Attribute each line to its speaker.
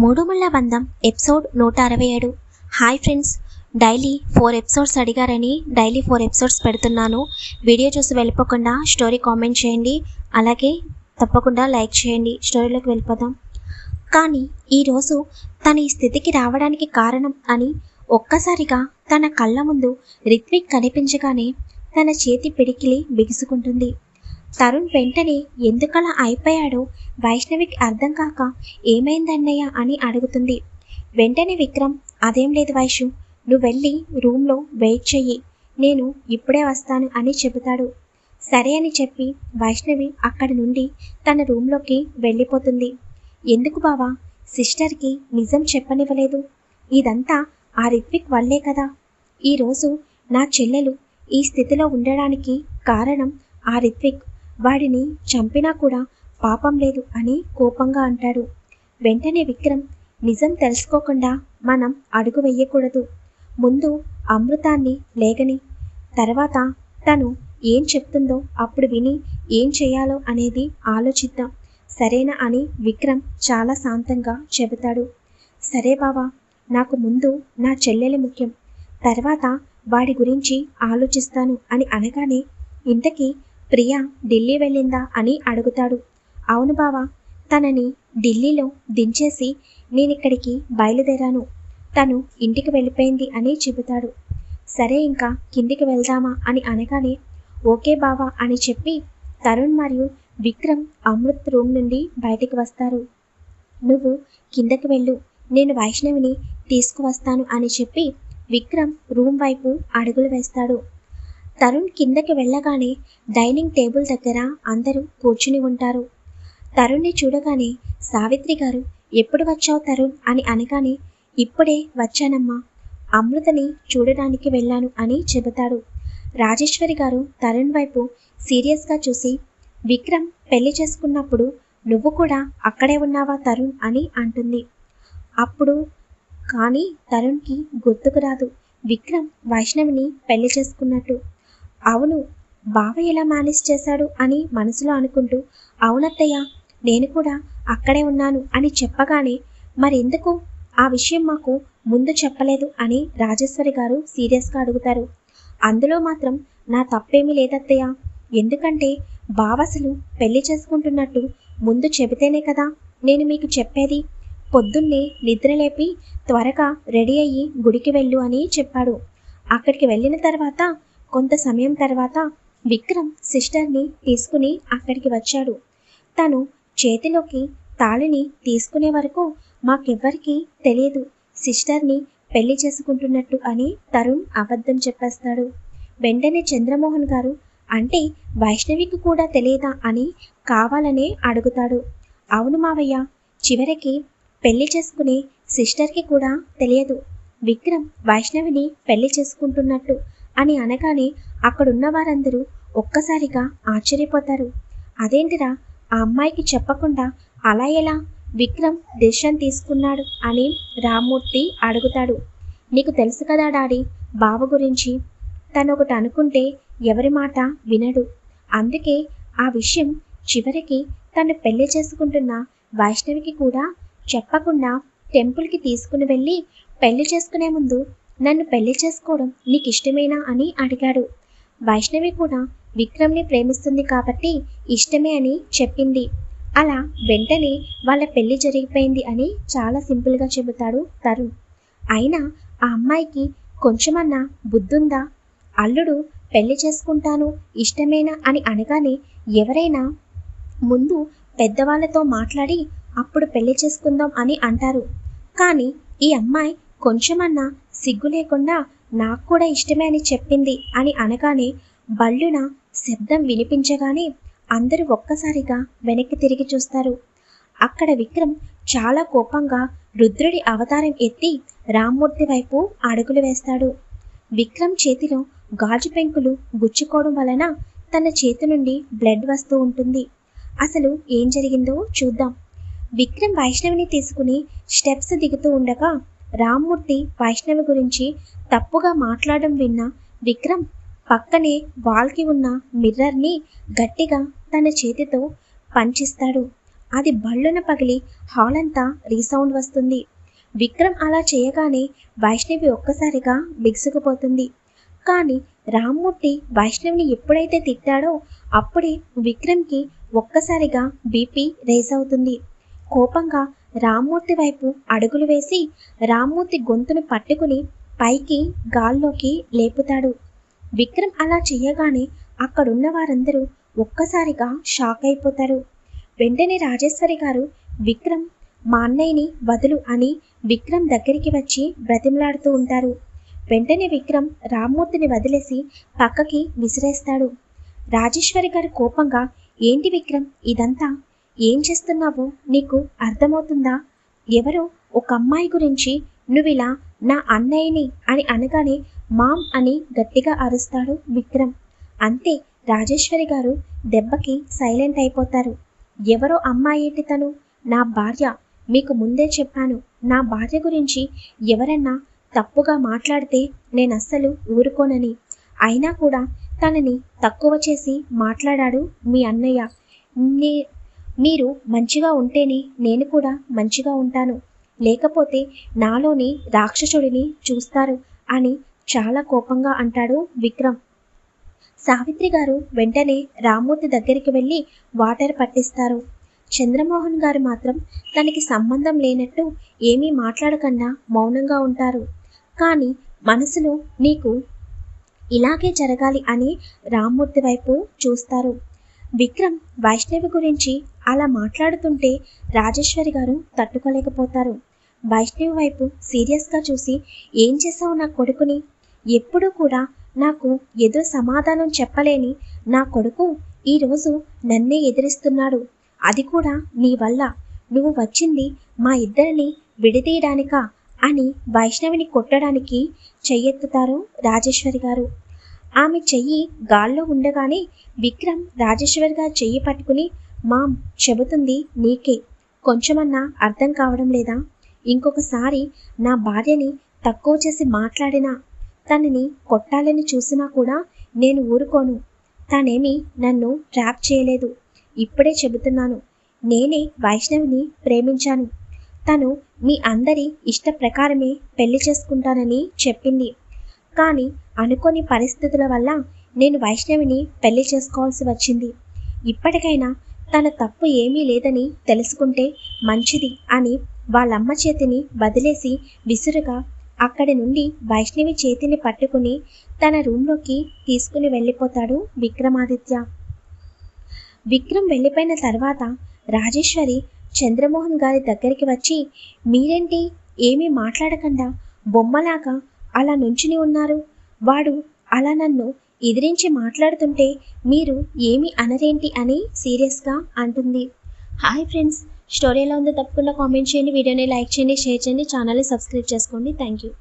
Speaker 1: మూడుముళ్ళ Bandham episode 167. Hi friends, daily 4 episodes అడిగారని daily 4 episodes పెడుతున్నాను. Video చూసి వెళ్ళిపోకుండా స్టోరీ కామెంట్ చేయండి, అలాగే తప్పకుండా లైక్ చేయండి. స్టోరీలోకి వెళ్ళిపోదాం. కానీ ఈరోజు తన ఈ స్థితికి రావడానికి కారణం అని ఒక్కసారిగా తన కళ్ళ ముందు రిత్విక్ కనిపించగానే తన చేతి పిడికిలి బిగుసుకుంటుంది. తరుణ్ వెంటనే ఎందుకలా అయిపోయాడో వైష్ణవికి అర్థం కాక ఏమైందన్నయ్య అని అడుగుతుంది. వెంటనే విక్రమ్, అదేం లేదు వైషు, నువ్వు వెళ్ళి రూమ్లో వెయిట్ చెయ్యి, నేను ఇప్పుడే వస్తాను అని చెబుతాడు. సరే అని చెప్పి వైష్ణవి అక్కడి నుండి తన రూమ్లోకి వెళ్ళిపోతుంది. ఎందుకు బావా సిస్టర్కి నిజం చెప్పనివ్వలేదు? ఇదంతా ఆ రిత్విక్ వల్లే కదా. ఈరోజు నా చెల్లెలు ఈ స్థితిలో ఉండడానికి కారణం ఆ రిత్విక్. వాడిని చంపినా కూడా పాపం లేదు అని కోపంగా అంటాడు. వెంటనే విక్రమ్, నిజం తెలుసుకోకుండా మనం అడుగు వెయ్యకూడదు. ముందు అమృతాన్ని లేగని, తర్వాత తను ఏం చెప్తుందో అప్పుడు విని ఏం చేయాలో అనేది ఆలోచిద్దాం, సరేనా అని విక్రమ్ చాలా శాంతంగా చెబుతాడు. సరే బావా, నాకు ముందు నా చెల్లెలి ముఖ్యం, తర్వాత వాడి గురించి ఆలోచిస్తాను అని అనగానే, ఇంతకీ ప్రియా ఢిల్లీ వెళ్ళిందా అని అడుగుతాడు. అవును బావా, తనని ఢిల్లీలో దించేసి నేనిక్కడికి బయలుదేరాను, తను ఇంటికి వెళ్ళిపోయింది అని చెబుతాడు. సరే ఇంకా కిందికి వెళ్దామా అని అనగానే, ఓకే బావా అని చెప్పి తరుణ్ మరియు విక్రమ్ అమృత్ రూమ్ నుండి బయటికి వస్తారు. నువ్వు కిందకి వెళ్ళు, నేను వైష్ణవిని తీసుకువస్తాను అని చెప్పి విక్రమ్ రూమ్ వైపు అడుగులు వేస్తాడు. తరుణ్ కిందకి వెళ్ళగానే డైనింగ్ టేబుల్ దగ్గర అందరూ కూర్చుని ఉంటారు. తరుణ్ని చూడగానే సావిత్రి గారు, ఎప్పుడు వచ్చావు తరుణ్ అని అనగానే, ఇప్పుడే వచ్చానమ్మా, అమృతని చూడడానికి వెళ్ళాను అని చెబుతాడు. రాజేశ్వరి గారు తరుణ్ వైపు సీరియస్గా చూసి, విక్రమ్ పెళ్లి చేసుకున్నప్పుడు నువ్వు కూడా అక్కడే ఉన్నావా తరుణ్ అని అంటుంది. అప్పుడు కానీ తరుణ్కి గుర్తుకు రాదు విక్రమ్ వైష్ణవిని పెళ్లి చేసుకున్నట్టు. అవును, బావ ఎలా మేనేజ్ చేశాడు అని మనసులో అనుకుంటూ, అవునత్తయ్య నేను కూడా అక్కడే ఉన్నాను అని చెప్పగానే, మరెందుకు ఆ విషయం మాకు ముందు చెప్పలేదు అని రాజేశ్వరి గారు సీరియస్గా అడుగుతారు. అందులో మాత్రం నా తప్పేమీ లేదత్తయ్య, ఎందుకంటే బావ అసలు పెళ్లి చేసుకుంటున్నట్టు ముందు చెబితేనే కదా నేను మీకు చెప్పేది. పొద్దున్నే నిద్రలేపి త్వరగా రెడీ అయ్యి గుడికి వెళ్ళు అని చెప్పాడు. అక్కడికి వెళ్ళిన తర్వాత కొంత సమయం తర్వాత విక్రమ్ సిస్టర్ని తీసుకుని అక్కడికి వచ్చాడు. తను చేతిలోకి తాళిని తీసుకునే వరకు మాకెవ్వరికీ తెలియదు సిస్టర్ని పెళ్లి చేసుకుంటున్నట్టు అని తరుణ్ అబద్ధం చెప్పేస్తాడు. వెంటనే చంద్రమోహన్ గారు, అంటే వైష్ణవికి కూడా తెలియదా అని కావాలనే అడుగుతాడు. అవును మావయ్య, చివరికి పెళ్లి చేసుకునే సిస్టర్కి కూడా తెలియదు విక్రమ్ వైష్ణవిని పెళ్లి చేసుకుంటున్నట్టు అని అనగానే అక్కడున్న వారందరూ ఒక్కసారిగా ఆశ్చర్యపోతారు. అదేంటిరా, ఆ అమ్మాయికి చెప్పకుండా అలా ఎలా విక్రమ్ డెసిషన్ తీసుకున్నాడు అని రామ్మూర్తి అడుగుతాడు. నీకు తెలుసు కదా డాడీ బావ గురించి, తను ఒకటి అనుకుంటే ఎవరి మాట వినడు, అందుకే ఆ విషయం చివరికి తను పెళ్లి చేసుకుంటున్న వైష్ణవికి కూడా చెప్పకుండా టెంపుల్కి తీసుకుని వెళ్ళి, పెళ్లి చేసుకునే ముందు నన్ను పెళ్లి చేసుకోవడం నీకు ఇష్టమేనా అని అడిగాడు. వైష్ణవి కూడా విక్రమ్ని ప్రేమిస్తుంది కాబట్టి ఇష్టమే అని చెప్పింది. అలా వెంటనే వాళ్ళ పెళ్లి జరిగిపోయింది అని చాలా సింపుల్గా చెబుతాడు తరుణ్. అయినా ఆ అమ్మాయికి కొంచెమన్నా బుద్ధుందా? అల్లుడు పెళ్లి చేసుకుంటాను ఇష్టమేనా అని అనగానే ఎవరైనా ముందు పెద్దవాళ్ళతో మాట్లాడి అప్పుడు పెళ్లి చేసుకుందాం అని అంటారు. కానీ ఈ అమ్మాయి కొంచెమన్నా సిగ్గు లేకుండా నాకు కూడా ఇష్టమే అని చెప్పింది అని అనగానే బల్లున శబ్దం వినిపించగానే అందరూ ఒక్కసారిగా వెనక్కి తిరిగి చూస్తారు. అక్కడ విక్రమ్ చాలా కోపంగా రుద్రుడి అవతారం ఎత్తి రామ్మూర్తి వైపు అడుగులు వేస్తాడు. విక్రమ్ చేతిలో గాజు పెంకులు గుచ్చుకోవడం వలన తన చేతి నుండి బ్లడ్ వస్తూ ఉంటుంది. అసలు ఏం జరిగిందో చూద్దాం. విక్రమ్ వైష్ణవిని తీసుకుని స్టెప్స్ దిగుతూ ఉండగా రామ్మూర్తి వైష్ణవి గురించి తప్పుగా మాట్లాడడం విన్న విక్రమ్ పక్కనే వాల్కి ఉన్న మిర్రర్ని గట్టిగా తన చేతితో పంచిస్తాడు. అది బళ్ళున పగిలి హాల్ అంతా రీసౌండ్ వస్తుంది. విక్రమ్ అలా చేయగానే వైష్ణవి ఒక్కసారిగా బిగుసుకుపోతుంది. కానీ రామ్మూర్తి వైష్ణవిని ఎప్పుడైతే తిట్టాడో అప్పుడే విక్రమ్కి ఒక్కసారిగా బీపీ రేజ్ అవుతుంది. కోపంగా రామ్మూర్తి వైపు అడుగులు వేసి రామ్మూర్తి గొంతును పట్టుకుని పైకి గాల్లోకి లేపుతాడు. విక్రమ్ అలా చెయ్యగానే అక్కడున్న వారందరూ ఒక్కసారిగా షాక్ అయిపోతారు. వెంటనే రాజేశ్వరి గారు విక్రమ్ మా అన్నయ్యని వదులు అని విక్రమ్ దగ్గరికి వచ్చి బ్రతిమలాడుతూ ఉంటారు. వెంటనే విక్రమ్ రామ్మూర్తిని వదిలేసి పక్కకి విసిరేస్తాడు. రాజేశ్వరి గారు కోపంగా ఏంటి విక్రమ్ ఇదంతా ఏం చేస్తున్నావో నీకు అర్థమవుతుందా? ఎవరో ఒక అమ్మాయి గురించి నువ్విలా నా అన్నయ్యని అని అనగానే మామ్ అని గట్టిగా అరుస్తాడు విక్రమ్. అంతే రాజేశ్వరి గారు దెబ్బకి సైలెంట్ అయిపోతారు. ఎవరో అమ్మాయి ఏంటి తను? నా భార్య. మీకు ముందే చెప్పాను, నా భార్య గురించి ఎవరన్నా తప్పుగా మాట్లాడితే నేను అస్సలు ఊరుకోనని. అయినా కూడా తనని తక్కువ చేసి మాట్లాడాడు మీ అన్నయ్య. మీరు మంచిగా ఉంటేనే నేను కూడా మంచిగా ఉంటాను, లేకపోతే నాలోని రాక్షసుడిని చూస్తారు అని చాలా కోపంగా అంటాడు విక్రమ్. సావిత్రి గారు వెంటనే రామ్మూర్తి దగ్గరికి వెళ్ళి వాటర్ పట్టిస్తారు. చంద్రమోహన్ గారు మాత్రం తనకి సంబంధం లేనట్టు ఏమీ మాట్లాడకుండా మౌనంగా ఉంటారు. కానీ మనసులో నీకు ఇలాగే జరగాలి అని రామ్మూర్తి వైపు చూస్తారు. విక్రమ్ వైష్ణవి గురించి అలా మాట్లాడుతుంటే రాజేశ్వరి గారు తట్టుకోలేకపోతారు. వైష్ణవి వైపు సీరియస్గా చూసి ఏం చేసావు నా కొడుకుని? ఎప్పుడూ కూడా నాకు ఎదురు సమాధానం చెప్పలేని నా కొడుకు ఈరోజు నన్నే ఎదిరిస్తున్నాడు. అది కూడా నీ వల్ల. నువ్వు వచ్చింది మా ఇద్దరిని విడదీయడానికా అని వైష్ణవిని కొట్టడానికి చెయ్యెత్తుతారు రాజేశ్వరి గారు. ఆమె చెయ్యి గాల్లో ఉండగానే విక్రమ్ రాజేశ్వరి గారు చెయ్యి పట్టుకుని మామ్ చెబుతుంది నీకే, కొంచెమన్నా అర్థం కావడం లేదా? ఇంకొకసారి నా భార్యని తక్కువ చేసి మాట్లాడినా, తనని కొట్టాలని చూసినా కూడా నేను ఊరుకోను. తనేమీ నన్ను ట్రాప్ చేయలేదు. ఇప్పుడే చెబుతున్నాను, నేనే వైష్ణవిని ప్రేమించాను. తను మీ అందరి ఇష్ట ప్రకారమే పెళ్లి చేసుకుంటానని చెప్పింది. కానీ అనుకోని పరిస్థితుల వల్ల నేను వైష్ణవిని పెళ్లి చేసుకోవాల్సి వచ్చింది. ఇప్పటికైనా తన తప్పు ఏమీ లేదని తెలుసుకుంటే మంచిది అని వాళ్ళమ్మ చేతిని వదిలేసి విసురుగా అక్కడి నుండి వైష్ణవి చేతిని పట్టుకుని తన రూంలోకి తీసుకుని వెళ్ళిపోతాడు విక్రమాదిత్య. విక్రమ్ వెళ్ళిపోయిన తర్వాత రాజేశ్వరి చంద్రమోహన్ గారి దగ్గరికి వచ్చి మీరేంటి ఏమీ మాట్లాడకుండా బొమ్మలాగా అలా నుంచుని ఉన్నారు? వాడు అలా నన్ను ఎదిరించి మాట్లాడుతుంటే మీరు ఏమీ అనరేంటి అని సీరియస్గా అంటుంది. హాయ్ ఫ్రెండ్స్, స్టోరీ ఎలా ఉందో తప్పకుండా కామెంట్ చేయండి, వీడియోని లైక్ చేయండి, షేర్ చేయండి, ఛానల్ని సబ్స్క్రైబ్ చేసుకోండి. Thank you.